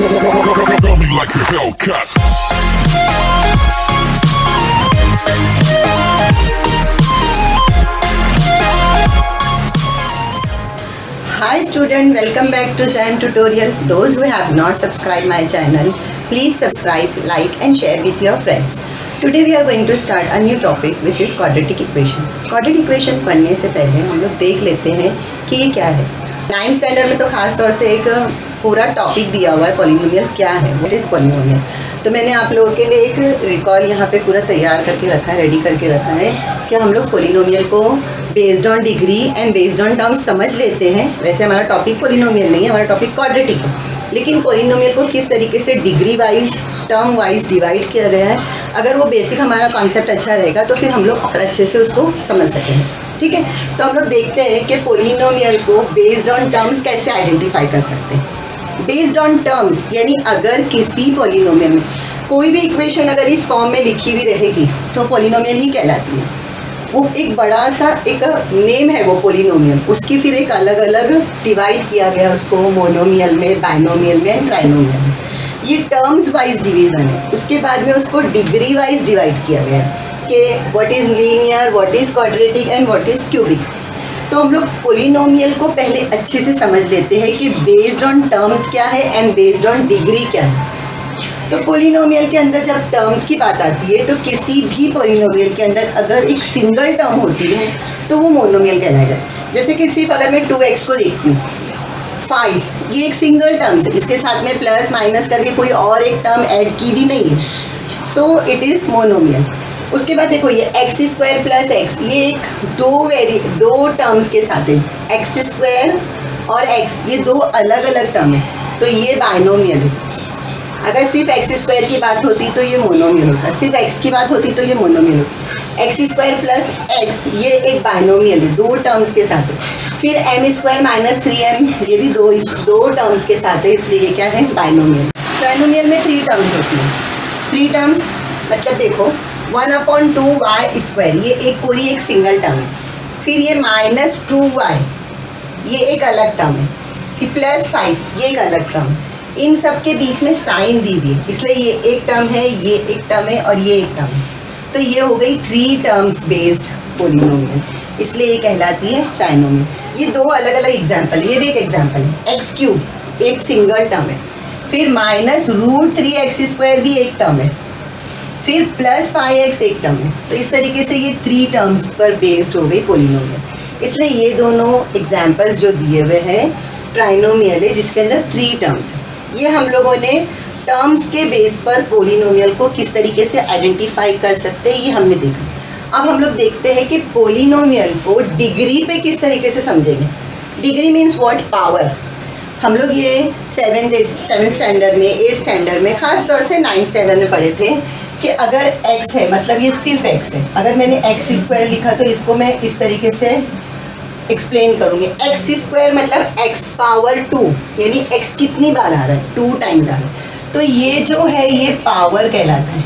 Feel me like a Hellcat. Hi student, welcome back to Zen tutorial. Those who have not subscribed my channel, please subscribe, like and share with your friends. Today we are going to start a new topic which is quadratic equation. Quadratic equation पढ़ने से पहले हम लोग देख लेते हैं कि ये क्या है. 9th स्टैंडर्ड में तो खास तौर से एक पूरा टॉपिक दिया हुआ है पॉलिनोमियल क्या है, व्हाट इज़ पॉलिनोमियल. तो मैंने आप लोगों के लिए एक रिकॉल यहाँ पे पूरा तैयार करके रखा है, रेडी करके रखा है कि हम लोग पॉलिनोमियल को based on degree and based on term समझ लेते हैं. वैसे हमारा टॉपिक पॉलिनोमियल नहीं है, हमारा टॉपिक क्वाड्रेटिक है, लेकिन पॉलिनोमियल को किस तरीके से degree wise term wise divide किया गया है, अगर वो बेसिक हमारा कॉन्सेप्ट अच्छा रहेगा तो फिर हम लोग और अच्छे से उसको समझ सकेंगे. ठीक है, तो हम लोग देखते हैं कि पॉलिनोमियल को बेस्ड ऑन टर्म्स कैसे आइडेंटिफाई कर सकते हैं. बेस्ड ऑन टर्म्स यानी अगर किसी पॉलिनोमियल में कोई भी इक्वेशन अगर इस फॉर्म में लिखी हुई रहेगी तो पॉलिनोमियल ही कहलाती है. वो एक बड़ा सा एक नेम है वो पॉलिनोमियल, उसकी फिर एक अलग अलग डिवाइड किया गया उसको मोनोमियल में, बाइनोमियल में एंड ट्राइनोमियल में. ये टर्म्स वाइज डिवीज़न है. उसके बाद में उसको डिग्री वाइज डिवाइड किया गया कि what is linear, what is quadratic and what is cubic. तो हम लोग पॉलिनोमियल को पहले अच्छे से समझ लेते हैं कि बेस्ड ऑन टर्म्स क्या है एंड बेस्ड ऑन डिग्री क्या है. तो पॉलिनोमियल के अंदर जब टर्म्स की बात आती है तो किसी भी पॉलिनोमियल के अंदर अगर एक सिंगल टर्म होती है तो वो मोनोमियल कहलाएगा. जैसे कि सिर्फ अगर मैं 2x को देखती हूँ, 5, ये एक सिंगल टर्म है, इसके साथ में प्लस माइनस करके कोई और एक टर्म ऐड की भी नहीं है, सो इट इज़ मोनोमियल. उसके बाद देखो ये x² प्लस x, ये एक दो टर्म्स के साथ है, x² और x, ये दो अलग अलग टर्म है, तो ये बाइनोमियल है. अगर सिर्फ x² की बात होती तो ये मोनोमियल होता, सिर्फ x की बात होती तो ये मोनोमियल होता. x² प्लस x ये एक बाइनोमियल है, दो टर्म्स के साथ है. फिर m² माइनस 3m, ये भी दो टर्म्स के साथ है, इसलिए ये क्या है, बाइनोमियल. ट्राइनोमियल में 3 टर्म्स होती हैं. 3 टर्म्स मतलब देखो 1/2y², ये एक पूरी एक सिंगल टर्म है. फिर ये -2y, ये एक अलग टर्म है. फिर +5, ये एक अलग टर्म. इन सब के बीच में साइन दी हुई है, इसलिए ये एक टर्म है, ये एक टर्म है और ये एक टर्म है. तो ये हो गई 3 टर्म्स बेस्ड पॉलिनोमियल, इसलिए ये कहलाती है ट्राइनोमियल. ये दो अलग अलग एग्जाम्पल, ये भी एक एग्जाम्पल है. x³ एक सिंगल टर्म है, फिर -√3x² भी एक टर्म है, फिर +5x एक टर्म है. तो इस तरीके से ये 3 टर्म्स पर बेस्ड हो गई पॉलिनोमियल. इसलिए ये दोनों एग्जाम्पल्स जो दिए हुए हैं ट्राइनोमियल है जिसके अंदर 3 टर्म्स है. ये हम लोगों ने टर्म्स के बेस पर पॉलिनोमियल को किस तरीके से आइडेंटिफाई कर सकते हैं ये हमने देखा. अब हम लोग देखते हैं कि पॉलिनोमियल को डिग्री पे किस तरीके से समझेंगे. Degree means what, power. हम लोग ये 7th स्टैंडर्ड में, 8th स्टैंडर्ड में, ख़ास तौर से 9th स्टैंडर्ड में पढ़े थे कि अगर x है मतलब ये सिर्फ x है. अगर मैंने x² लिखा तो इसको मैं इस तरीके से एक्सप्लेन करूँगी. x² मतलब x⁻², यानी x कितनी बार आ रहा है, 2 टाइम्स आ रहा है. तो ये जो है ये पावर कहलाता है.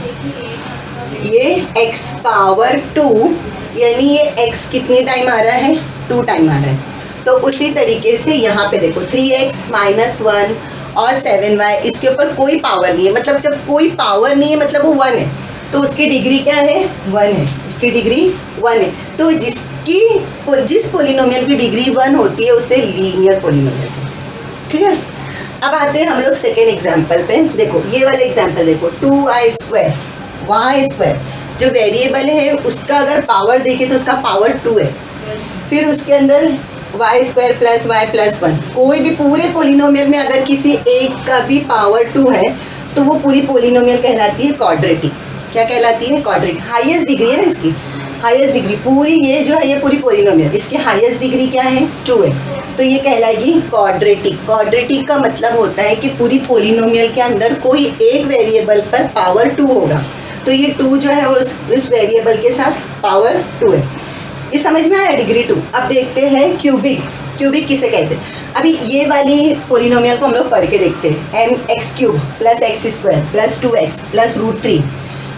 ये x⁻², यानी ये x कितनी टाइम आ रहा है, 2 टाइम आ रहा है. तो उसी तरीके से यहाँ पे देखो 3x - 1 और 7y, इसके ऊपर कोई पावर नहीं है. मतलब जब कोई पावर नहीं है मतलब वो 1 है, तो उसकी डिग्री क्या है, 1 है. उसकी डिग्री 1 है. तो जिस पॉलिनोमियल की डिग्री 1 होती है उसे लीनियर पॉलिनोमियल. क्लियर. अब आते हैं हम लोग सेकेंड एग्जाम्पल पे. देखो ये वाले एग्जाम्पल देखो, 2y² y² जो वेरिएबल है उसका अगर पावर देखें तो उसका पावर 2 है. फिर उसके अंदर y² प्लस y प्लस 1, कोई भी पूरे पॉलिनोमियल में अगर किसी एक का भी पावर 2 है तो वो पूरी पॉलिनोमियल कहलाती है क्वाड्रेटिक. क्या कहलाती है, क्वाड्रेटिक. हाईएस्ट डिग्री है ना इसकी, हाईएस्ट डिग्री पूरी ये जो है ये पूरी पॉलिनोमियल, इसकी हाईएस्ट डिग्री क्या है, 2 है, तो ये कहलाएगी क्वाड्रेटिक. क्वाड्रेटिक का मतलब होता है कि पूरी पॉलिनोमियल के अंदर कोई एक वेरिएबल पर पावर 2 होगा, तो ये 2 जो है उस वेरिएबल के साथ पावर 2 है. ये समझ में आया, डिग्री 2. अब देखते हैं क्यूबिक. क्यूबिक किसे कहते हैं. अभी ये वाली पॉलिनोमियल को हम लोग पढ़ के देखते हैं. mx³ plus x² plus 2x plus √3.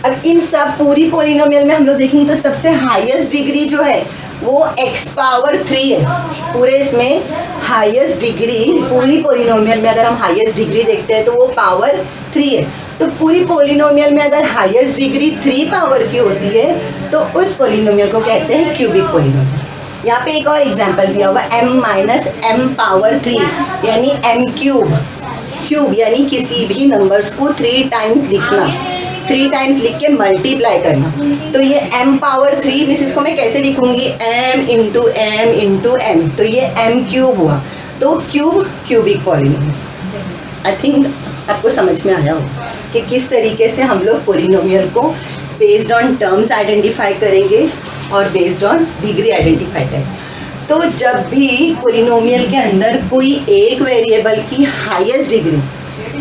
अब इन सब पूरी पॉलिनोमियल में हम लोग देखेंगे तो सबसे हाईएस्ट डिग्री जो है वो x पावर 3 है। पूरे इसमें हाईएस्ट डिग्री, पूरी पोलिनोमियल में अगर हम हाईएस्ट डिग्री देखते हैं तो वो पावर 3 है। तो पूरी पोलिनोमियल में अगर हाईएस्ट डिग्री 3 पावर की होती है तो उस पोलिनोमियल को कहते हैं क्यूबिक पोलिनोमियल। यहाँ पे एक और एग्जांपल दिया हुआ m माइनस m पावर 3 यानी m क्यूब यानी किसी भी नंबर्स को 3 टाइम्स लिखना, 3 टाइम्स लिख के मल्टीप्लाई करना। तो ये m पावर 3 मीन्स इसको मैं कैसे लिखूंगी, m इंटू m, तो ये m क्यूब हुआ। तो क्यूबिक पॉलिनोमियल। आई थिंक आपको समझ में आया होगा कि किस तरीके से हम लोग पॉलिनोमियल को बेस्ड ऑन टर्म्स आइडेंटिफाई करेंगे और बेस्ड ऑन डिग्री आइडेंटिफाई करेंगे। तो जब भी पॉलिनोमियल के अंदर कोई एक वेरिएबल की हाईएस्ट डिग्री,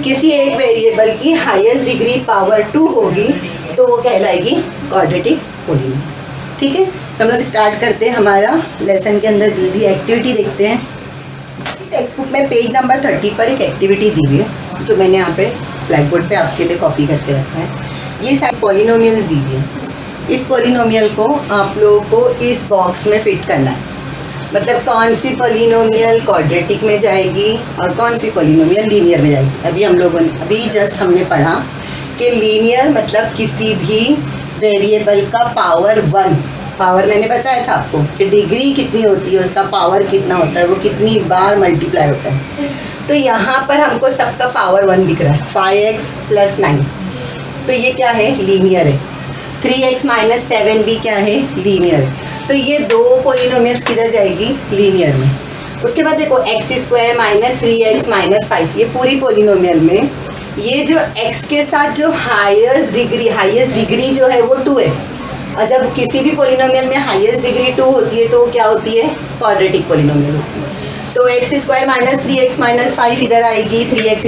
किसी एक वेरिएबल की हाईएस्ट डिग्री पावर 2 होगी तो वो कहलाएगी क्वाड्रेटिक पॉलिनोमियल। ठीक है, हम लोग स्टार्ट करते हैं। हमारा लेसन के अंदर दी हुई एक्टिविटी देखते हैं। टेक्स्ट बुक में पेज नंबर 30 पर एक एक्टिविटी दी हुई है जो मैंने यहाँ पे ब्लैक बोर्ड पे आपके लिए कॉपी करके रखा है। ये सारी पॉलिनोमियल्स दी हुई है। इस पॉलिनोमियल को आप लोगों को इस बॉक्स में फिट करना है। मतलब कौन सी पॉलिनोमियल क्वाड्रेटिक में जाएगी और कौन सी पॉलिनोमियल लीनियर में जाएगी। अभी हम लोगों ने हमने पढ़ा कि लीनियर मतलब किसी भी वेरिएबल का पावर 1, पावर मैंने बताया था आपको कि डिग्री कितनी होती है, उसका पावर कितना होता है, वो कितनी बार मल्टीप्लाई होता है। तो यहाँ पर हमको सबका पावर 1 दिख रहा है, 5x + 9, तो ये क्या है, लीनियर है। 3x - 7 भी क्या है, लीनियर है। तो ये दो पॉलिनोमियल्स किधर जाएगी, लीनियर में। उसके बाद देखो x² - 3x - 5, ये पूरी पॉलिनोमियल में ये जो x के साथ जो हाईएस्ट डिग्री जो है वो 2 है। और जब किसी भी पॉलिनोमियल में हाईएस्ट डिग्री 2 होती है तो वो क्या होती है, क्वाड्रेटिक पॉलिनोमियल होती है। तो x² - 3x - 5 इधर आएगी, 3x²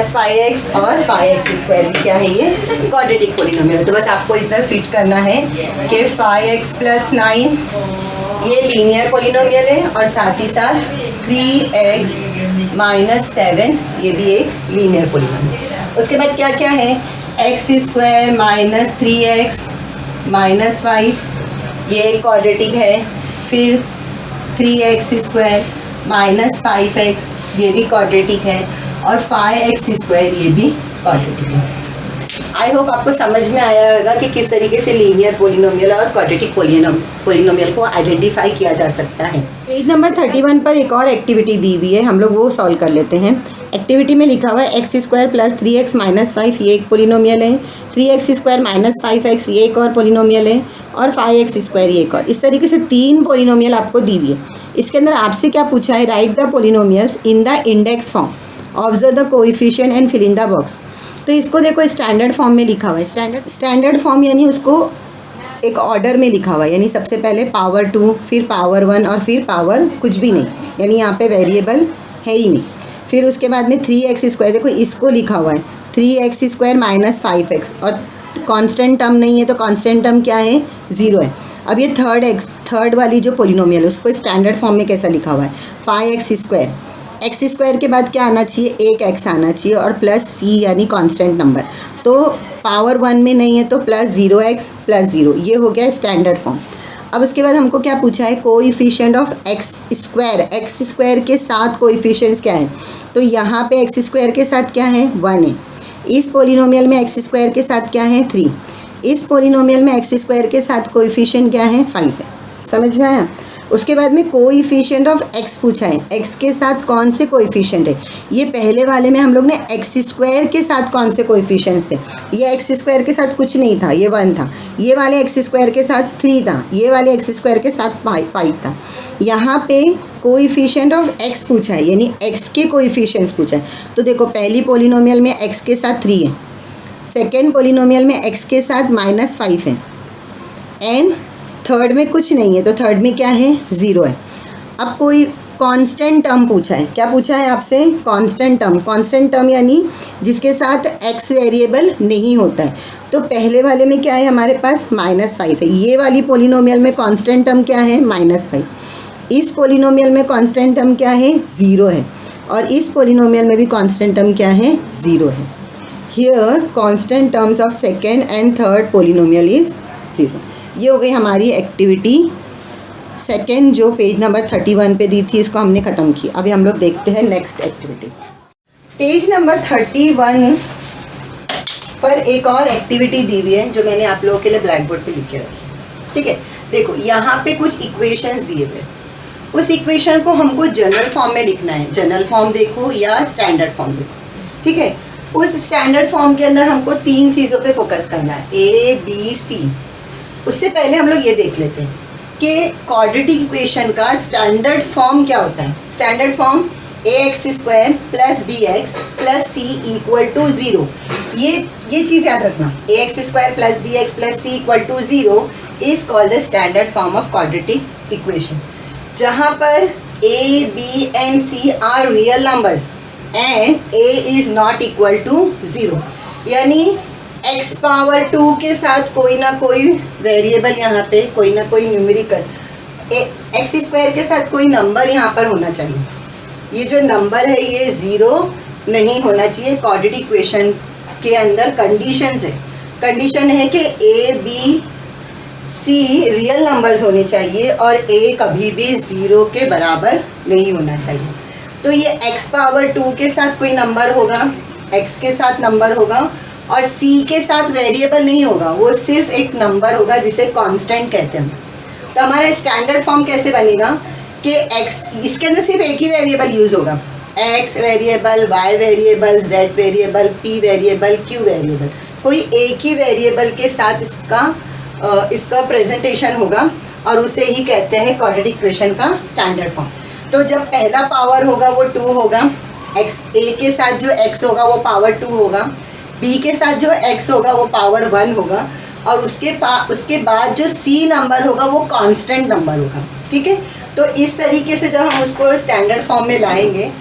- 5x और 5x² भी क्या है, ये क्वाड्रेटिक पॉलिनोमियल। तो बस आपको इस तरह फिट करना है कि 5x + 9 ये लीनियर पॉलिनोमियल है और साथ ही साथ 3x - 7 ये भी एक लीनियर पॉलिनोमियल। उसके बाद क्या क्या है, x² - 3x - 5 ये क्वाड्रेटिक है। फिर 3x² - 5x ये भी क्वाड्रेटिक है और 5x² ये भी क्वाड्रेटिक है। आई होप आपको समझ में आया होगा कि किस तरीके से लीनियर पॉलिनोमियल और क्वाड्रेटिक पॉलिनोमियल को आइडेंटिफाई किया जा सकता है। पेज नंबर 31 पर एक और एक्टिविटी दी हुई है, हम लोग वो सॉल्व कर लेते हैं। एक्टिविटी में लिखा हुआ है x² + 3x - 5 ये एक पॉलिनोमियल है, 3x² - 5x ये एक और पॉलिनोमियल है और 5x² ये एक और। इस तरीके से 3 पॉलिनोमियल आपको दी हुई है। इसके अंदर आपसे क्या पूछा है, write the polynomials in the index form, observe the coefficient and fill in the box. तो इसको देखो स्टैंडर्ड फॉर्म में लिखा हुआ है। स्टैंडर्ड फॉर्म यानी उसको एक ऑर्डर में लिखा हुआ है, यानी सबसे पहले पावर 2, फिर पावर 1 और फिर पावर कुछ भी नहीं, यानी यहाँ पे वेरिएबल है ही नहीं। फिर उसके बाद में 3x², देखो इसको लिखा हुआ है 3x² - 5x और कांस्टेंट टर्म नहीं है तो कांस्टेंट टर्म क्या है, 0 है। अब ये थर्ड वाली जो पॉलिनोमियल है उसको स्टैंडर्ड फॉर्म में कैसा लिखा हुआ है, 5x²। x² के बाद क्या आना चाहिए, एक x आना चाहिए और प्लस c यानी कांस्टेंट नंबर। तो पावर 1 में नहीं है तो +0x + 0, ये हो गया स्टैंडर्ड फॉर्म। अब उसके बाद हमको क्या पूछा है, कोएफिशिएंट ऑफ x² के साथ कोएफिशिएंट्स क्या है। तो यहाँ पे x² के साथ क्या है, 1 है। इस पॉलिनोमियल में x² के साथ क्या है, 3। इस पॉलिनोमियल में x² के साथ कोएफिशिएंट क्या है, 5 है। समझ में आया। उसके बाद में कोएफिशिएंट ऑफ x पूछा है, x के साथ कौन से कोएफिशिएंट है। ये पहले वाले में हम लोग ने x² के साथ कौन से कोएफिशिएंट्स थे, ये x² के साथ कुछ नहीं था, ये 1 था। ये वाले x² के साथ 3 था, ये वाले x² के साथ 5 था। यहाँ पे कोएफिशिएंट ऑफ x पूछा है, यानी x के कोएफिशिएंट्स पूछा है। तो देखो पहली पॉलिनोमियल में x के साथ 3 है, सेकेंड पॉलिनोमियल में x के साथ -5 है एंड थर्ड में कुछ नहीं है, तो थर्ड में क्या है, 0 है। अब कोई कांस्टेंट टर्म पूछा है, क्या पूछा है आपसे, कांस्टेंट टर्म यानी जिसके साथ x वेरिएबल नहीं होता है। तो पहले वाले में क्या है, हमारे पास -5 है। ये वाली पॉलिनोमियल में कांस्टेंट टर्म क्या है, -5। इस पॉलिनोमियल में कांस्टेंट टर्म क्या है, 0 है। और इस पॉलिनोमियल में भी कांस्टेंट टर्म क्या है, 0 है। Here constant terms of second and third polynomial is 0। ये हो गई हमारी एक्टिविटी सेकेंड जो पेज नंबर 31 पे दी थी इसको हमने ख़त्म किया। अभी हम लोग देखते हैं नेक्स्ट एक्टिविटी। पेज नंबर 31 पर एक और एक्टिविटी दी हुई है जो मैंने आप लोगों के लिए ब्लैक बोर्ड पर लिख के रखी। ठीक है, देखो यहाँ पे कुछ इक्वेशंस दिए हुए, उस इक्वेशन को हमको जनरल फॉर्म में लिखना है। जनरल फॉर्म देखो या स्टैंडर्ड फॉर्म देखो। ठीक है, उस स्टैंडर्ड फॉर्म के अंदर हमको 3 चीज़ों पे फोकस करना है, A B C। उससे पहले हम लोग ये देख लेते हैं कि क्वाड्रेटिक इक्वेशन का स्टैंडर्ड फॉर्म क्या होता है। Standard form ax² + bx + c = 0। ये चीज़ याद रखना, ax² + bx + c = 0 is called the standard form of quadratic equation, जहाँ पर a, b and c are real numbers and a is not equal to 0। यानी x power 2 के साथ कोई ना कोई वेरिएबल, यहाँ पे कोई ना कोई न्यूमेरिकल x² के साथ कोई नंबर यहाँ पर होना चाहिए। ये जो नंबर है ये 0 नहीं होना चाहिए। क्वाड्रेटिक इक्वेशन के अंदर कंडीशंस है, कंडीशन है कि a b c real numbers होने चाहिए और a कभी भी 0 के बराबर नहीं होना चाहिए। तो ये x पावर 2 के साथ कोई नंबर होगा, x के साथ नंबर होगा और c के साथ वेरिएबल नहीं होगा, वो सिर्फ एक नंबर होगा जिसे कांस्टेंट कहते हैं। तो हमारा स्टैंडर्ड फॉर्म कैसे बनेगा कि x, इसके अंदर सिर्फ एक ही वेरिएबल यूज़ होगा, x variable, y variable, z variable, p variable, q variable, कोई एक ही वेरिएबल के साथ इसका प्रेजेंटेशन होगा और उसे ही कहते हैं क्वाड्रेटिक इक्वेशन का स्टैंडर्ड फॉर्म। तो जब पहला पावर होगा वो 2 होगा, x a के साथ जो x होगा वो पावर 2 होगा, b के साथ जो x होगा वो पावर 1 होगा और उसके बाद जो c नंबर होगा वो कांस्टेंट नंबर होगा। ठीक है, तो इस तरीके से जब हम उसको स्टैंडर्ड फॉर्म में लाएंगे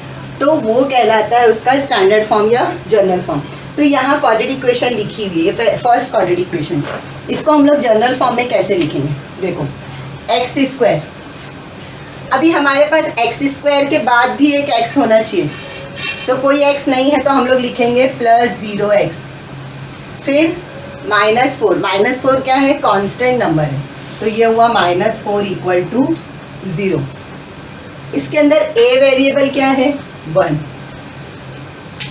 तो वो कहलाता है उसका स्टैंडर्ड फॉर्म या जनरल फॉर्म। तो यहाँ क्वाड्रेटिक इक्वेशन लिखी हुई है, फर्स्ट क्वाड्रेटिक इक्वेशन, इसको हम लोग जनरल फॉर्म में कैसे लिखेंगे। देखो x², अभी हमारे पास x² के बाद भी एक x होना चाहिए, तो कोई x नहीं है तो हम लोग लिखेंगे +0x। फिर -4, -4 क्या है, कांस्टेंट नंबर है, तो ये हुआ -4 = 0। इसके अंदर a वेरिएबल क्या है, 1,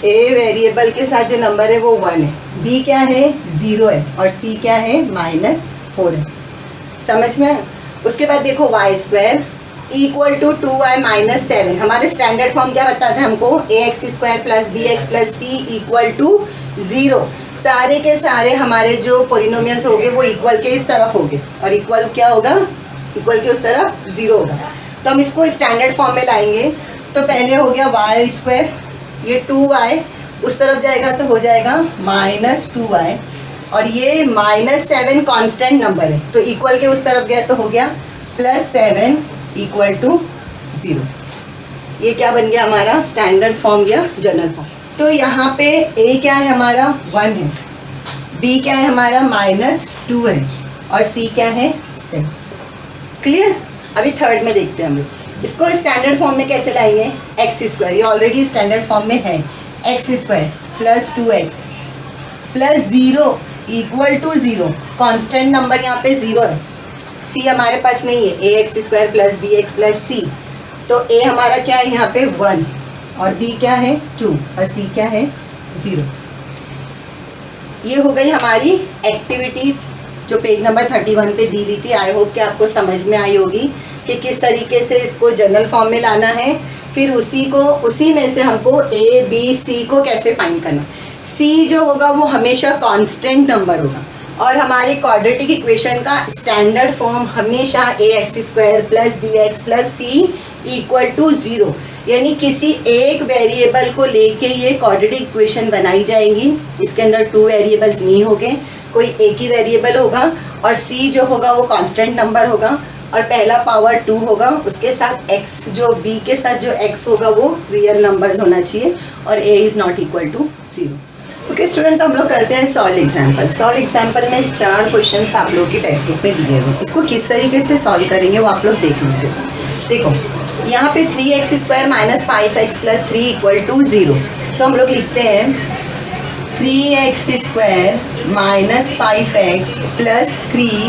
a वेरिएबल के साथ जो नंबर है वो 1 है, b क्या है, 0 है और c क्या है, -4 है। समझ में आया? उसके बाद देखो y² = 2y - 7। हमारे स्टैंडर्ड फॉर्म क्या बताते हैं हमको, ax² + bx + c = 0। सारे के सारे हमारे जो पोलिनोमियल्स होंगे वो इक्वल के इस तरफ होंगे और इक्वल क्या होगा, इक्वल के उस तरफ 0 होगा। तो हम इसको स्टैंडर्ड फॉर्म में लाएंगे तो पहले हो गया y², ये 2y उस तरफ जाएगा तो हो जाएगा -2y और ये -7 कांस्टेंट नंबर है तो इक्वल के उस तरफ गया तो हो गया +7 = 0। ये क्या बन गया हमारा स्टैंडर्ड फॉर्म या जनरल फॉर्म। तो यहाँ पे a क्या है हमारा 1 है, b क्या है हमारा -2 है और c क्या है 7। क्लियर? अभी थर्ड में देखते हैं हम लोग इसको स्टैंडर्ड फॉर्म में कैसे लाएंगे। x², ये ऑलरेडी स्टैंडर्ड फॉर्म में है, x² + 2x + 0 = 0। कांस्टेंट नंबर यहाँ पे 0 है, c हमारे पास नहीं है, ax² + bx + c, तो a हमारा क्या है यहाँ पे 1 और b क्या है 2 और c क्या है 0। ये हो गई हमारी एक्टिविटी जो पेज नंबर 31 पे दी हुई थी। आई होप कि आपको समझ में आई होगी कि किस तरीके से इसको जनरल फॉर्म में लाना है, फिर उसी में से हमको a b c को कैसे फाइंड करना। c जो होगा वो हमेशा कांस्टेंट नंबर होगा और हमारे क्वाड्रेटिक इक्वेशन का स्टैंडर्ड फॉर्म हमेशा ax² + bx + c = 0। यानी किसी एक वेरिएबल को लेके ये क्वाड्रेटिक इक्वेशन बनाई जाएगी। इसके अंदर 2 वेरिएबल्स नहीं होंगे, कोई एक ही वेरिएबल होगा और c जो होगा वो कांस्टेंट नंबर होगा और पहला पावर 2 होगा, उसके साथ x जो b के साथ जो x होगा वो रियल नंबर्स होना चाहिए और a is not equal to 0। Okay student, हम लोग करते हैं सॉल्व एग्जाम्पल। सॉल्व एग्जाम्पल में 4 क्वेश्चंस आप लोगों की टेक्स्ट बुक में दिए हुए, इसको किस तरीके से सॉल्व करेंगे वो आप लोग देख लीजिए। देखो यहाँ पे 3x² - 5x + 3 = 0, तो हम लोग लिखते हैं 3x² - 5x + 3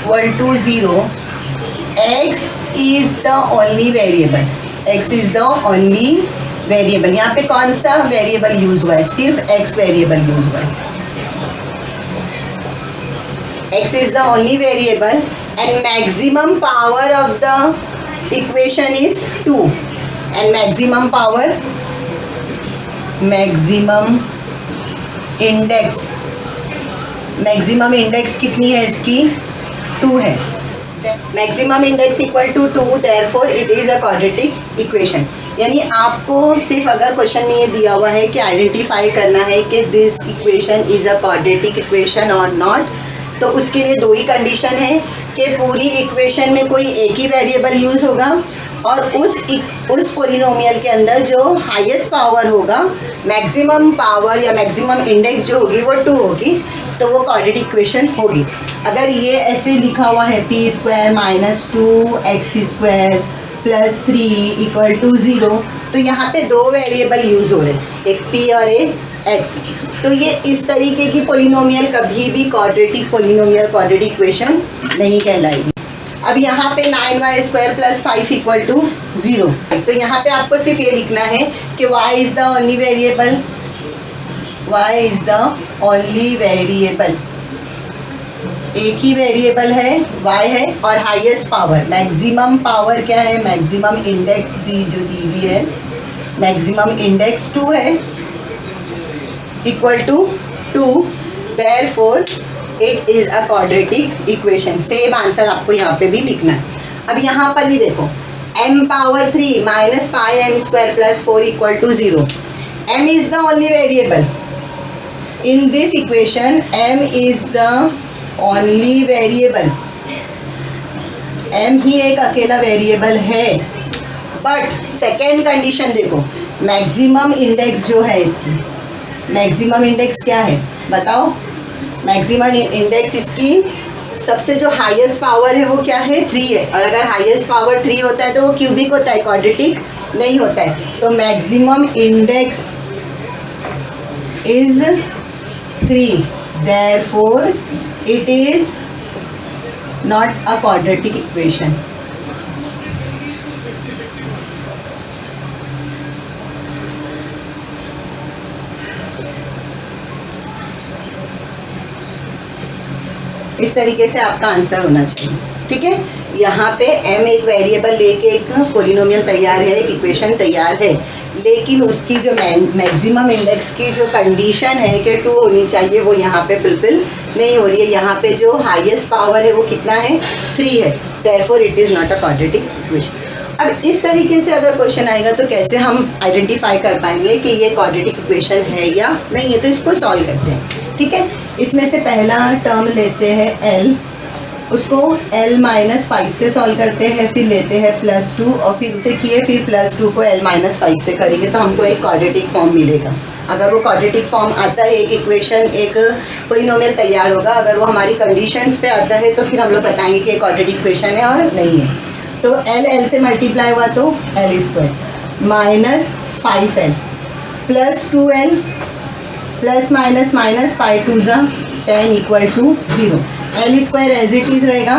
= 0 x is the only variable, x is the only variable. यहाँ पे कौन सा वेरिएबल यूज हुआ है? सिर्फ x वेरिएबल यूज हुआ है। x is the only variable and maximum power of the equation is 2 and maximum index कितनी है इसकी? 2 है। maximum index equal to 2, therefore it is a quadratic equation। यानी आपको सिर्फ अगर क्वेश्चन में ये दिया हुआ है कि आइडेंटिफाई करना है कि this equation is a quadratic equation और नॉट, तो उसके लिए दो ही कंडीशन है कि पूरी इक्वेशन में कोई एक ही वेरिएबल यूज़ होगा और उस पोलिनोमियल के अंदर जो हाईएस्ट पावर होगा, मैक्सिमम पावर या मैक्सिमम इंडेक्स जो होगी वो 2 होगी, तो वो क्वाड्रेटिक इक्वेशन होगी। अगर ये ऐसे लिखा हुआ है p² - 2x² + 3 = 0, तो यहाँ पे दो वेरिएबल यूज़ हो रहे हैं, एक p और एक x। तो ये इस तरीके की पोलिनोमियल कभी भी क्वाड्रेटिक पोलिनोमियल क्वाड्रेटिक इक्वेशन नहीं कहलाएगी। अब यहाँ पे 9y² + 5 = 0, तो यहाँ पे आपको सिर्फ ये लिखना है कि y is the only variable, y is the only variable, एक ही वेरिएबल है y है, और हाईएस्ट पावर मैक्सिमम पावर क्या है? मैक्सिमम इंडेक्स जो दी हुई है, मैक्सिमम इंडेक्स 2 है, equal to 2, therefore it is a quadratic equation। Same answer आपको यहाँ पे भी लिखना है। अब यहाँ पर भी देखो, m⁻³ - 5m² + 4 = 0, m is the only variable in this equation, m is the only variable, m ही एक अकेला वेरिएबल है। बट सेकेंड कंडीशन देखो, मैक्सिमम इंडेक्स जो है इसकी, मैक्सिमम इंडेक्स क्या है बताओ? मैक्सिमम इंडेक्स इसकी सबसे जो हाईएस्ट पावर है वो क्या है? 3 है, और अगर हाईएस्ट पावर 3 होता है तो वो क्यूबिक होता है, क्वाड्रेटिक नहीं होता है। तो maximum index is 3, therefore it is not a quadratic equation। इस तरीके से आपका आंसर होना चाहिए, ठीक है। यहाँ पे m एक वेरिएबल लेके एक पोलिनोमियल तैयार है, एक इक्वेशन तैयार है, लेकिन उसकी जो मैक्सिमम इंडेक्स की जो कंडीशन है कि 2 होनी चाहिए, वो यहाँ पे फुलफिल नहीं हो रही है। यहाँ पे जो हाईएस्ट पावर है वो कितना है? 3 है, therefore it is not a quadratic equation. अब इस तरीके से अगर क्वेश्चन आएगा तो कैसे हम आइडेंटिफाई कर पाएंगे कि ये क्वाड्रेटिक इक्वेशन है या नहीं है? तो इसको सॉल्व करते हैं, ठीक है। इसमें से पहला टर्म लेते हैं l, उसको l - 5 से सॉल्व करते हैं, फिर लेते हैं +2 और फिर से किए, फिर +2 को l - 5 से करेंगे तो हमको एक क्वाड्रेटिक फॉर्म मिलेगा। अगर वो क्वाड्रेटिक फॉर्म आता है, एक इक्वेशन, एक पोलिनोमियल तैयार होगा, अगर वो हमारी कंडीशंस पे आता है तो फिर हम लोग बताएंगे कि क्वाड्रेटिक इक्वेशन है और नहीं है। तो l से मल्टीप्लाई हुआ तो l² - 5l + 2l ± -5 2 = 10 = 0। l² as it is रहेगा,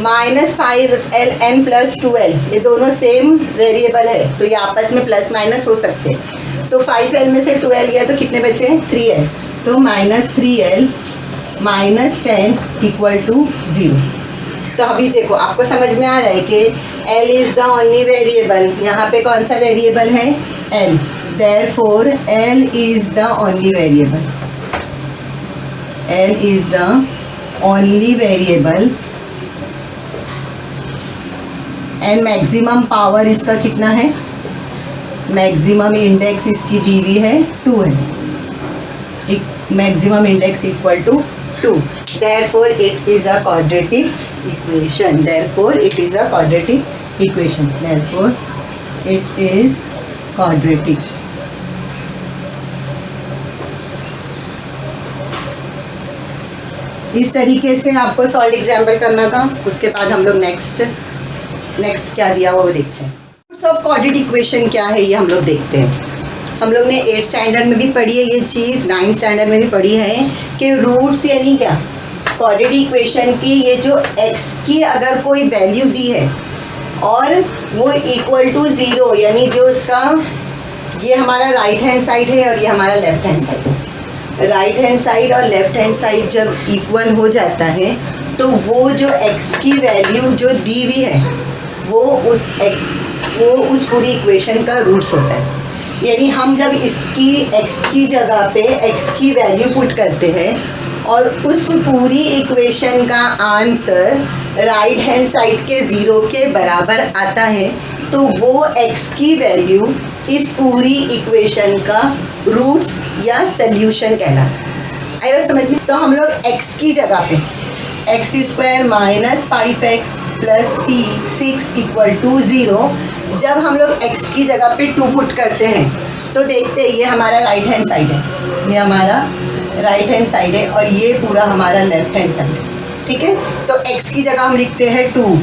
-5ln + 2l, ये दोनों सेम वेरिएबल है तो ये आपस में प्लस माइनस हो सकते हैं। तो 5l में से 2l गया तो कितने बचे? 3l, तो -3l - 10 = 0। तो अभी देखो आपको समझ में आ रहा है कि l is the only variable, यहाँ पे कौन सा वेरिएबल है? l, therefore l is the only variable, l is the only variable and maximum power इसका कितना है? मैक्सिमम इंडेक्स इसकी दी हुई है 2 है, maximum index equal to 2, therefore it is a quadratic equation, therefore it is a quadratic equation, therefore it is quadratic। इस तरीके से आपको सॉल्व एग्जाम्पल करना था। उसके बाद हम लोग नेक्स्ट क्या दिया वो देखते हैं। रूट्स ऑफ क्वाड्रेटिक इक्वेशन क्या है ये हम लोग देखते हैं। हम लोग ने 8th स्टैंडर्ड में भी पढ़ी है ये चीज़, 9th स्टैंडर्ड में भी पढ़ी है कि रूट्स यानी क्या? क्वाड्रेटिक इक्वेशन की ये जो x की अगर कोई वैल्यू दी है और वो इक्वल टू 0, यानी जो उसका ये हमारा राइट हैंड साइड है और ये हमारा लेफ्ट हैंड साइड है, राइट हैंड साइड और लेफ्ट हैंड साइड जब इक्वल हो जाता है तो वो जो x की वैल्यू जो दी हुई है वो उस पूरी इक्वेशन का रूट्स होता है। यानी हम जब इसकी x की जगह पे x की वैल्यू पुट करते हैं और उस पूरी इक्वेशन का आंसर राइट हैंड साइड के 0 के बराबर आता है तो वो x की वैल्यू इस पूरी इक्वेशन का रूट्स या सल्यूशन कहलाता है। आया समझ में? तो हम लोग x की जगह पे x² minus 5x plus 6 equal to 0, जब हम लोग x की जगह पे 2 पुट करते हैं तो देखते हैं ये हमारा राइट हैंड साइड है, ये हमारा राइट हैंड साइड है और ये पूरा हमारा लेफ्ट हैंड साइड है। ठीक है, तो x की जगह हम लिखते हैं 2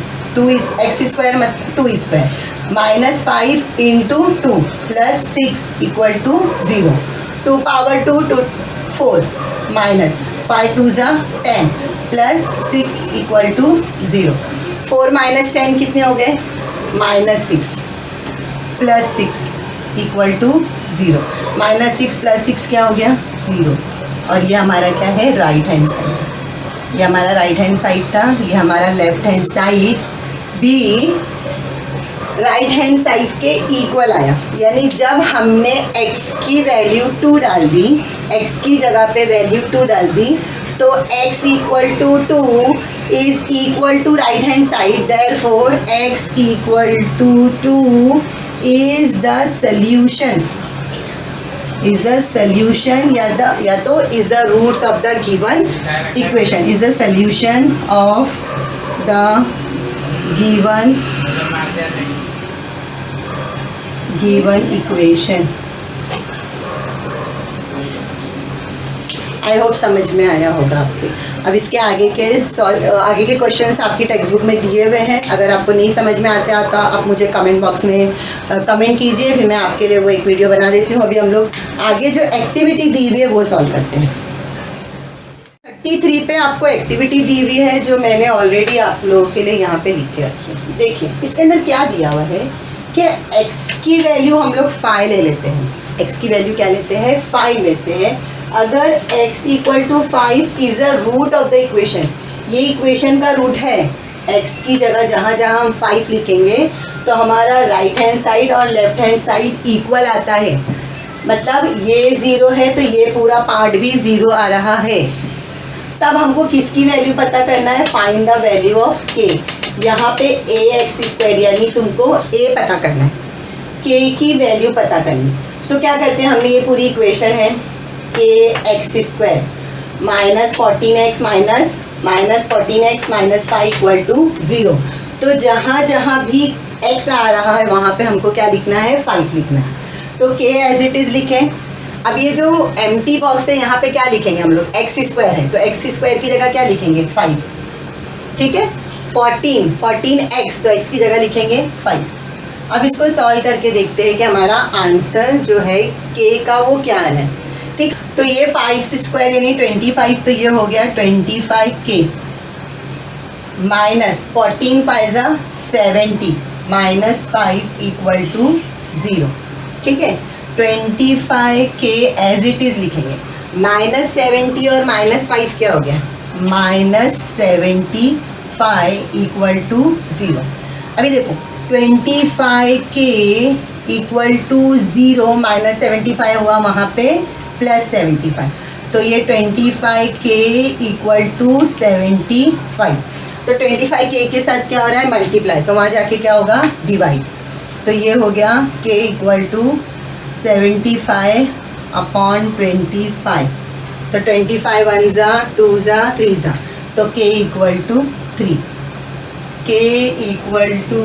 इज x² मतलब 2² minus 5 into 2 plus 6 equal to 0, 2 power 2 4 minus 5 2 10 plus 6 equal to 0, 4 minus 10 कितने हो गए? -6 प्लस 6 इक्वल टू 0, -6 प्लस 6 क्या हो गया? 0। और ये हमारा क्या है? Right hand side. ये हमारा राइट हैंड साइड था, ये हमारा लेफ्ट हैंड साइड भी राइट हैंड साइड के इक्वल आया। यानी जब हमने x की वैल्यू 2 डाल दी, x की जगह पे वैल्यू 2 डाल दी तो x equal to 2 is equal to right hand side, therefore x equal to 2 is the solution, या तो is the roots of the given equation, is the solution of the given equation. I hope समझ में आया होगा आपके। अब इसके आगे के क्वेश्चंस आपकी टेक्स्ट बुक में दिए हुए हैं। अगर आपको नहीं समझ में आता तो आप मुझे कमेंट बॉक्स में कमेंट कीजिए, फिर मैं आपके लिए वो एक वीडियो बना देती हूँ। अभी हम लोग आगे जो एक्टिविटी दी हुई है वो सॉल्व करते हैं। 33 पे आपको एक्टिविटी दी हुई है जो मैंने ऑलरेडी आप लोगों के लिए यहाँ पे लिख के रखी है। देखिए इसके अंदर क्या दिया हुआ है कि x की वैल्यू हम लोग 5 ले लेते हैं। x की वैल्यू क्या लेते हैं? 5 लेते हैं। अगर x equal to 5 is a root of the equation, ये इक्वेशन का रूट है, x की जगह जहाँ जहाँ हम 5 लिखेंगे तो हमारा राइट हैंड साइड और लेफ्ट हैंड साइड इक्वल आता है। मतलब ये 0 है तो ये पूरा पार्ट भी 0 आ रहा है। तब हमको किसकी वैल्यू पता करना है? Find the value of k। यहाँ पे ax² यानी तुमको a पता करना है, k की वैल्यू पता करनी। तो क्या करते हैं, हमने ये पूरी इक्वेशन है ax² minus 14x minus 14x minus 5 equal to 0। तो जहाँ जहाँ भी x आ रहा है वहाँ पे हमको क्या लिखना है? 5 लिखना है। तो k एज इट इज़ लिखें। अब ये जो एम्प्टी बॉक्स है यहाँ पे क्या लिखेंगे हम लोग? x² है तो x² की जगह क्या लिखेंगे? 5। ठीक है, 14x तो x की जगह लिखेंगे 5। अब इसको सॉल्व करके देखते हैं कि हमारा आंसर जो है k का वो क्या है। ठीक, तो ये 5² यानी 25, तो ये हो गया 25k minus 14 5 70 minus 5 equal to 0। ठीक है, 25k एज इट इज़ लिखेंगे। -70 और -5 क्या हो गया? -75 इक्वल टू 0। अभी देखो 25k इक्वल टू 0 -75 हुआ वहाँ पे +75, तो ये 25k इक्वल टू 75। तो 25k के साथ क्या हो रहा है? मल्टीप्लाई, तो वहाँ जाके क्या होगा? डिवाइड। तो ये हो गया k इक्वल टू 75 अपॉन 25। तो 25 1 ज़ा 2 ज़ा 3 ज़ा, तो k equal to 3। k equal to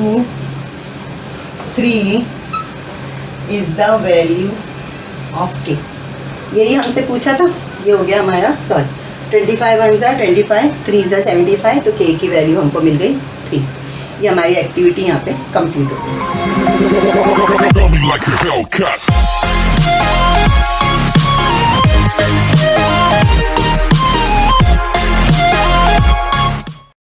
3 is the value of k। यही हमसे पूछा था, ये हो गया हमारा सॉल्व। 25 1 ज़ा 25, 3 ज़ा 75, तो k की वैल्यू हमको मिल गई 3। ये हमारी एक्टिविटी यहाँ पे कंप्लीट हो गई। Tell me like a Hellcat.